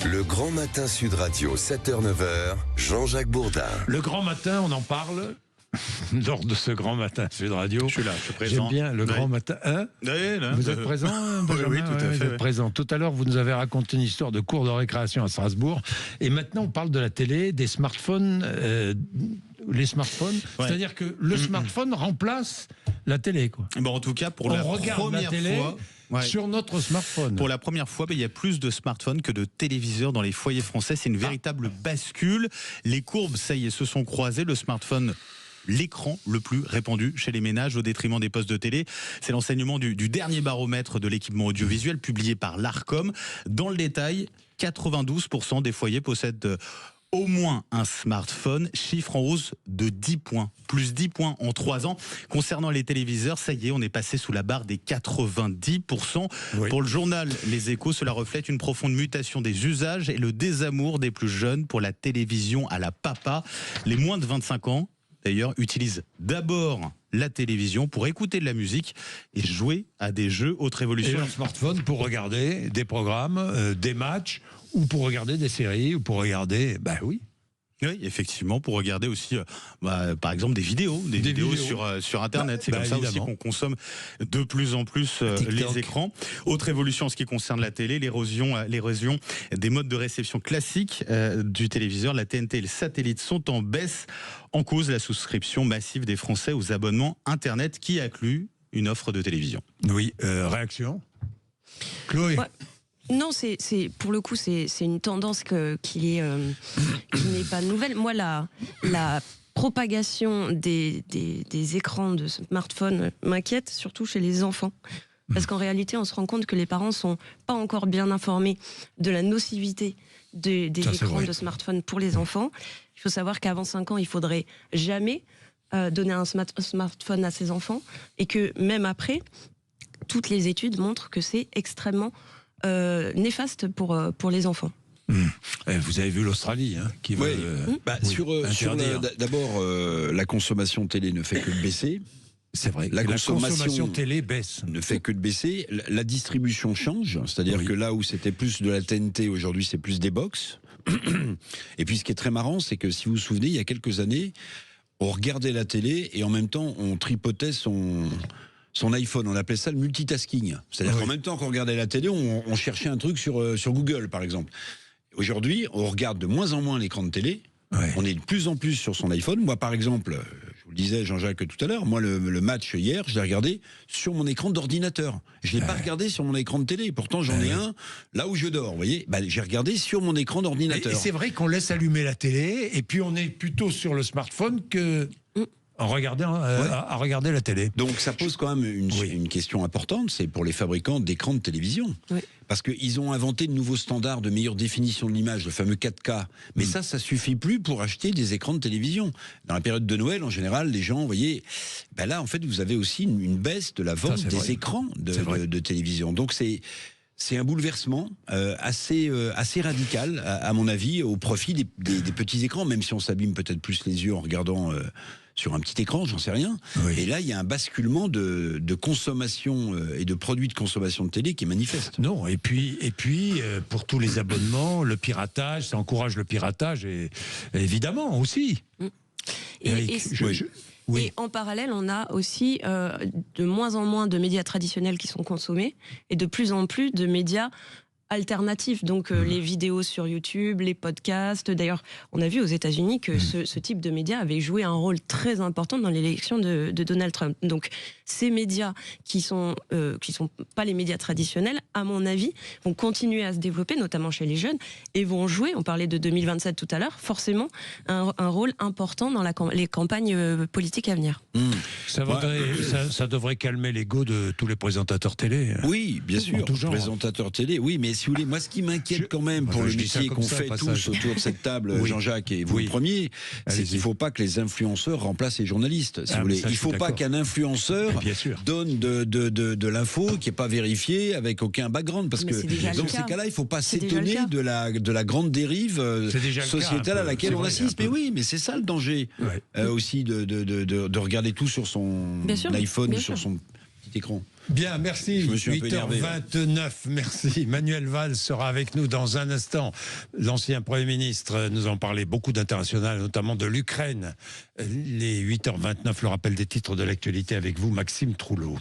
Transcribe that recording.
Le Grand Matin Sud Radio, 7h-9h, Jean-Jacques Bourdin. Le Grand Matin, on en parle lors de ce Grand Matin Sud Radio. Je suis là, je suis présent. J'aime bien le Grand Matin. Hein, Oui, là, vous êtes présent, Benjamin? Oui, tout à fait. Vous êtes présent. Tout à l'heure, vous nous avez raconté une histoire de cours de récréation à Strasbourg. Et maintenant, on parle de la télé, des smartphones. Les smartphones, c'est-à-dire que le smartphone remplace la télé, quoi. Bon, en tout cas, pour on la regarde première la télé fois, sur notre smartphone. Pour la première fois, il y a plus de smartphones que de téléviseurs dans les foyers français. C'est une véritable bascule. Les courbes, ça y est, se sont croisées. Le smartphone, l'écran le plus répandu chez les ménages au détriment des postes de télé. C'est l'enseignement du dernier baromètre de l'équipement audiovisuel publié par l'Arcom. Dans le détail, 92% des foyers possèdent au moins un smartphone, chiffre en hausse de 10 points, plus 10 points en 3 ans. Concernant les téléviseurs, ça y est, on est passé sous la barre des 90%. Oui. Pour le journal Les Échos, cela reflète une profonde mutation des usages et le désamour des plus jeunes pour la télévision à la papa. Les moins de 25 ans, d'ailleurs, utilisent d'abord la télévision pour écouter de la musique et jouer à des jeux. Autre évolution. Et leur smartphone pour regarder des programmes, des matchs, ou pour regarder des séries, ou pour regarder... Ben oui. Oui, effectivement, pour regarder aussi, par exemple, des vidéos sur Internet. C'est comme ça aussi qu'on consomme de plus en plus les écrans. Autre évolution en ce qui concerne la télé, l'érosion des modes de réception classiques du téléviseur. La TNT et le satellite sont en baisse. En cause, la souscription massive des Français aux abonnements Internet qui inclut une offre de télévision. Oui, réaction Chloé? Non, pour le coup, c'est une tendance qui n'est pas nouvelle. Moi, la propagation des écrans de smartphone m'inquiète, surtout chez les enfants. Parce qu'en réalité, on se rend compte que les parents ne sont pas encore bien informés de la nocivité des écrans de smartphone pour les enfants. Il faut savoir qu'avant 5 ans, il ne faudrait jamais donner un smartphone à ses enfants. Et que même après, toutes les études montrent que c'est extrêmement néfaste pour les enfants. Vous avez vu l'Australie qui veut d'abord la consommation télé ne fait que baisser. C'est vrai. La consommation télé baisse. Ne fait que de baisser. La distribution change, c'est-à-dire que là où c'était plus de la TNT, aujourd'hui c'est plus des box. Et puis ce qui est très marrant, c'est que si vous vous souvenez, il y a quelques années, on regardait la télé et en même temps on tripotait son iPhone, on appelait ça le multitasking. C'est-à-dire qu'en même temps qu'on regardait la télé, on cherchait un truc sur Google, par exemple. Aujourd'hui, on regarde de moins en moins l'écran de télé. On est de plus en plus sur son iPhone. Moi, par exemple, je vous le disais, Jean-Jacques, tout à l'heure, moi, le match hier, je l'ai regardé sur mon écran d'ordinateur. Je ne l'ai pas regardé sur mon écran de télé. Pourtant, j'en ai un là où je dors, vous voyez. J'ai regardé sur mon écran d'ordinateur. Et c'est vrai qu'on laisse allumer la télé, et puis on est plutôt sur le smartphone que... à regarder la télé. Donc ça pose quand même une question importante, c'est pour les fabricants d'écrans de télévision. Parce qu'ils ont inventé de nouveaux standards de meilleure définition de l'image, le fameux 4K. Mais ça suffit plus pour acheter des écrans de télévision. Dans la période de Noël, en général, les gens, vous voyez, là, en fait, vous avez aussi une baisse de la vente des écrans de télévision. Donc c'est un bouleversement assez radical, à mon avis, au profit des petits écrans, même si on s'abîme peut-être plus les yeux en regardant sur un petit écran, j'en sais rien. Et là, il y a un basculement de consommation et de produits de consommation de télé qui est manifeste. Non, et puis pour tous les abonnements, le piratage, ça encourage le piratage, et évidemment aussi. Et en parallèle, on a aussi de moins en moins de médias traditionnels qui sont consommés et de plus en plus de médias alternatifs, donc les vidéos sur YouTube, les podcasts. D'ailleurs, on a vu aux États-Unis que ce type de médias avait joué un rôle très important dans l'élection de Donald Trump. Donc, ces médias qui sont pas les médias traditionnels, à mon avis, vont continuer à se développer, notamment chez les jeunes, et vont jouer, on parlait de 2027 tout à l'heure, forcément un rôle important dans les campagnes politiques à venir. Ça devrait calmer l'ego de tous les présentateurs télé. Oui, bien sûr, présentateurs télé, oui, mais si vous voulez, moi ce qui m'inquiète quand même pour le métier qu'on fait tous autour de cette table, Jean-Jacques et vous le premier, c'est qu'il ne faut pas que les influenceurs remplacent les journalistes, si vous voulez. Il ne faut pas qu'un influenceur donne de l'info qui n'est pas vérifiée avec aucun background, parce que dans ces cas-là, il ne faut pas s'étonner de la grande dérive sociétale à laquelle on assiste. Mais oui, mais c'est ça le danger aussi de regarder tout sur son iPhone ou sur son petit écran. Bien, merci. Je me suis un peu énervé, 8h29, merci. Manuel Valls sera avec nous dans un instant. L'ancien Premier ministre nous en parlait beaucoup d'international, notamment de l'Ukraine. Les 8h29, le rappel des titres de l'actualité avec vous, Maxime Trouleau.